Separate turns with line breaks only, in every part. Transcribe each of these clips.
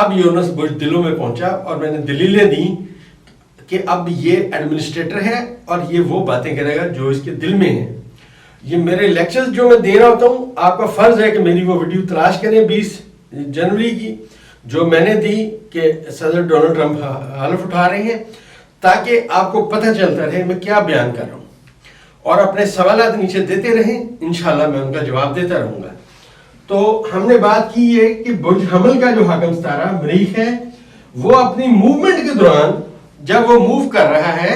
اب یونس برج دلوں میں پہنچا اور میں نے دلیلیں دی کہ اب یہ ایڈمنسٹریٹر ہے اور یہ وہ باتیں کرے گا جو اس کے دل میں ہیں. یہ میرے لیکچرز جو میں دے رہا ہوتا ہوں، آپ کا فرض ہے کہ میری وہ ویڈیو تلاش کریں 20 جنوری کی جو میں نے دی کہ صدر ڈونلڈ ٹرمپ حلف اٹھا رہے ہیں، تاکہ آپ کو پتہ چلتا رہے میں کیا بیان کر رہا ہوں، اور اپنے سوالات نیچے دیتے رہیں، انشاءاللہ میں ان کا جواب دیتا رہوں گا. تو ہم نے بات کی ہے کہ برج حمل کا جو حاکم ستارہ مریخ ہے وہ اپنی موومنٹ کے دوران جب وہ موو کر رہا ہے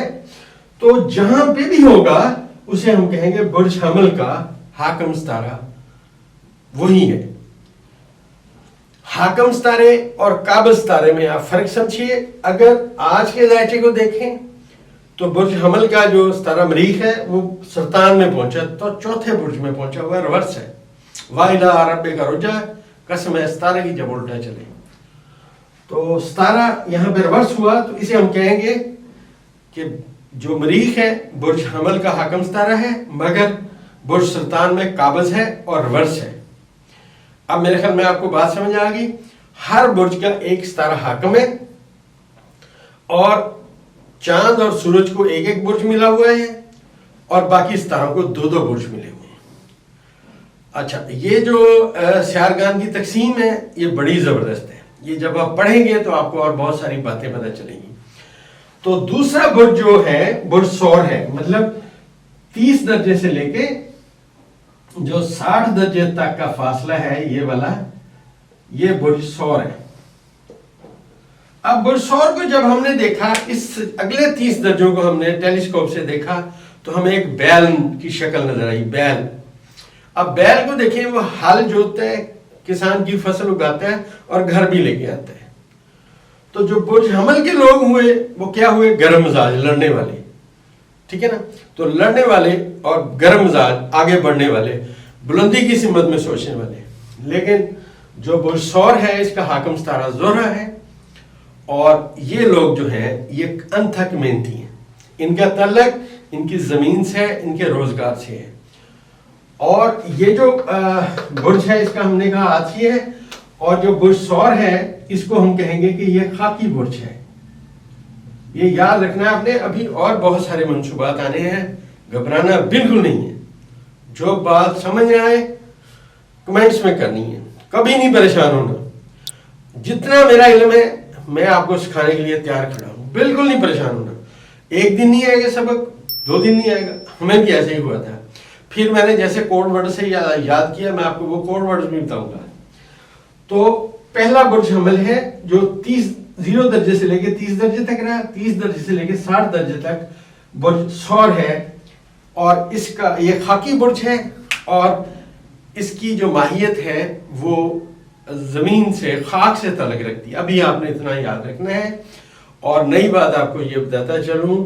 تو جہاں پہ بھی ہوگا اسے ہم کہیں گے برج حمل کا حاکم ستارہ وہی ہے. حاکم ستارے اور قابض ستارے میں آپ فرق سمجھیے. اگر آج کے ذائچے کو دیکھیں تو برج حمل کا جو ستارہ مریخ ہے وہ سرطان میں پہنچا تو چوتھے برج میں پہنچا ہوا ریورس ہے. وَإِلَىٰ رَبِّكَ رُجْعَىٰ قسم ہے ستارے کی جب الٹا چلے تو ستارہ یہاں پہ ریورس ہوا تو اسے ہم کہیں گے کہ جو مریخ ہے برج حمل کا حاکم ستارہ ہے مگر برج سرطان میں قابض ہے اور ریورس ہے. اب میرے خیال میں آپ کو بات سمجھ آ گئی. ہر برج کا ایک ستارہ حاکم ہے اور چاند اور سورج کو ایک ایک برج ملا ہوا ہے اور باقی ستاروں کو دو دو برج ملے ہوئے ہیں. اچھا، یہ جو سیارگان کی تقسیم ہے یہ بڑی زبردست ہے. یہ جب آپ پڑھیں گے تو آپ کو اور بہت ساری باتیں پتہ چلیں گی. تو دوسرا برج جو ہے برج سور ہے، مطلب 30 درجے سے لے کے جو 60 درجے تک کا فاصلہ ہے یہ والا، یہ برج سور ہے. اب برج سور کو جب ہم نے دیکھا، اس اگلے 30 درجوں کو ہم نے ٹیلیسکوپ سے دیکھا تو ہمیں ایک بیل کی شکل نظر آئی. بیل، اب بیل کو دیکھیں وہ ہل جوتتا ہے، کسان کی فصل اگاتا ہے اور گھر بھی لے کے آتا ہے. تو جو برج حمل کے لوگ ہوئے وہ کیا ہوئے؟ گرم مزاج، لڑنے والے. ٹھیک ہے نا؟ تو لڑنے والے اور گرم مزاج، آگے بڑھنے والے، بلندی کی سمت میں سوچنے والے. لیکن جو برج سور ہے اس کا حاکم ستارہ زہرہ ہے اور یہ لوگ جو ہیں یہ انتھک محنتی ہیں. ان کا تعلق ان کی زمین سے ہے، ان کے روزگار سے ہے. اور یہ جو برج ہے اس کا ہم نے کہا آتھی ہے، اور جو برج سور ہے اس کو ہم کہیں گے کہ یہ خاکی برج ہے. یہ یاد رکھنا ہے آپ نے. ابھی اور بہت سارے منصوبات آنے ہیں، گھبرانا بالکل نہیں ہے. جو بات سمجھ آئے کمنٹس میں کرنی ہے، کبھی نہیں پریشان ہونا. جتنا میرا علم ہے میں آپ کو سکھانے کے لیے تیار کھڑا ہوں، بالکل نہیں پریشان ہونا. ایک دن نہیں آئے گا سبق، 2 دن نہیں آئے گا. ہمیں بھی ایسے ہی ہوا تھا. پھر میں نے جیسے کوڈ ورڈ سے یاد کیا، میں آپ کو وہ کوڈ ورڈ بھی بتاؤں گا. تو پہلا برج حمل ہے جو 0 درجے سے لے کے 30 درجے تک رہا، 30 درجے سے لے کے 60 درجے تک برج سور ہے. اور اس کا یہ خاکی برج ہے اور اس کی جو ماہیت ہے وہ زمین سے، خاک سے تعلق رکھتی ہے. ابھی آپ نے اتنا یاد رکھنا ہے. اور نئی بات آپ کو یہ بتاتا چلوں،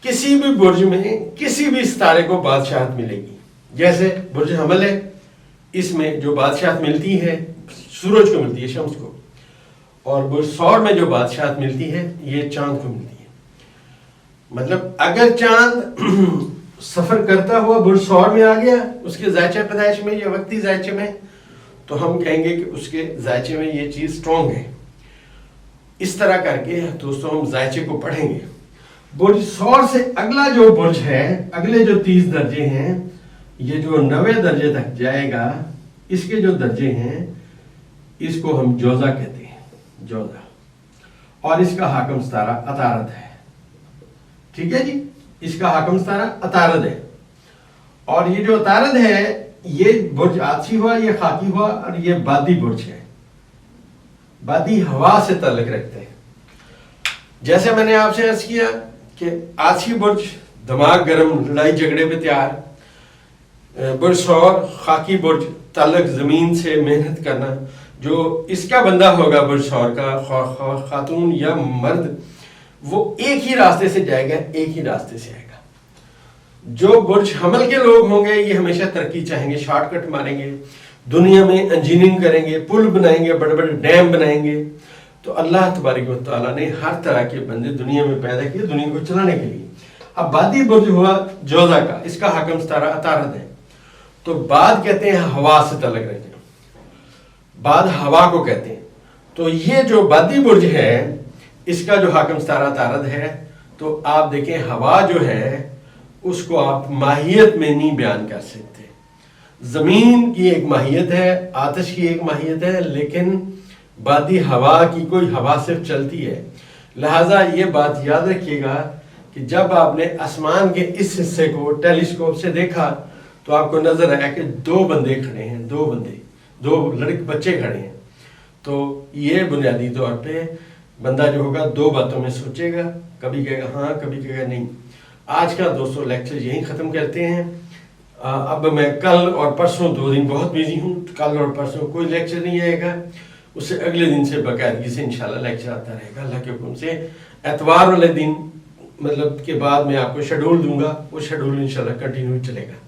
کسی بھی برج میں کسی بھی ستارے کو بادشاہت ملے گی. جیسے برج حمل ہے، اس میں جو بادشاہت ملتی ہے سورج کو ملتی ہے، شمس کو. اور برج سور میں جو بادشاہت ملتی ہے یہ چاند کو ملتی ہے. مطلب اگر چاند سفر کرتا ہوا برج سور میں آ گیا اس کے ذائچہ پیدائش میں یا وقتی ذائچے میں، تو ہم کہیں گے کہ اس کے ذائچے میں یہ چیز سٹرونگ ہے. اس طرح کر کے دوستوں ہم ذائچے کو پڑھیں گے. برج سور سے اگلا جو برج ہے، اگلے جو 30 درجے ہیں، یہ جو 90 درجے تک جائے گا، اس کے جو درجے ہیں اس کو ہم جوزہ کہتے ہیں، جوزہ. اور اس کا حاکم ستارہ عطارد ہے. ٹھیک ہے جی، اس کا حاکم ستارہ عطارد ہے. اور یہ جو عطارد ہے یہ برج آتھی ہوا، یہ خاکی ہوا، اور یہ بادی برج ہے. بادی ہوا سے تعلق رکھتے ہیں. جیسے میں نے آپ سے عرض کیا کہ آتھی برج دماغ گرم، لڑائی جھگڑے پہ تیار. برج سور خاکی برج تعلق زمین سے، محنت کرنا. جو اس کا بندہ ہوگا برج سور کا، خاتون یا مرد، وہ ایک ہی راستے سے جائے گا، ایک ہی راستے سے آئے گا. جو برج حمل کے لوگ ہوں گے یہ ہمیشہ ترقی چاہیں گے، شارٹ کٹ ماریں گے، دنیا میں انجینئرنگ کریں گے، پل بنائیں گے، بڑے بڑے ڈیم بنائیں گے. تو اللہ تبارک و تعالیٰ نے ہر طرح کے بندے دنیا میں پیدا کیے دنیا کو چلانے کے لیے. اب بادی برج ہوا جوزہ کا، اس کا حاکم ستارہ عطارد ہے. تو بعد کہتے ہیں ہوا سے تعلق رکھنا. بعد ہوا کو کہتے ہیں. تو یہ جو بادی برج ہے اس کا جو حاکم ستارہ طارد ہے، تو آپ دیکھیں ہوا جو ہے اس کو آپ ماہیت میں نہیں بیان کر سکتے. زمین کی ایک ماہیت ہے، آتش کی ایک ماہیت ہے، لیکن بادی ہوا کی کوئی ہوا صرف چلتی ہے. لہٰذا یہ بات یاد رکھیے گا کہ جب آپ نے آسمان کے اس حصے کو ٹیلیسکوپ سے دیکھا تو آپ کو نظر آیا کہ دو بندے کھڑے ہیں، دو لڑکے بچے کھڑے ہیں. تو یہ بنیادی طور پہ بندہ جو ہوگا دو باتوں میں سوچے گا، کبھی کہے گا ہاں، کبھی کہے گا نہیں. آج کا دوستو لیکچر یہیں ختم کرتے ہیں. اب میں کل اور پرسوں 2 دن بہت بیزی ہوں، کل اور پرسوں کوئی لیکچر نہیں آئے گا. اس سے اگلے دن سے باقاعدگی سے انشاءاللہ لیکچر آتا رہے گا اللہ کے حکم سے. اتوار والے دن مطلب کے بعد میں آپ کو شیڈول دوں گا، وہ شیڈول انشاءاللہ کنٹینیو چلے گا.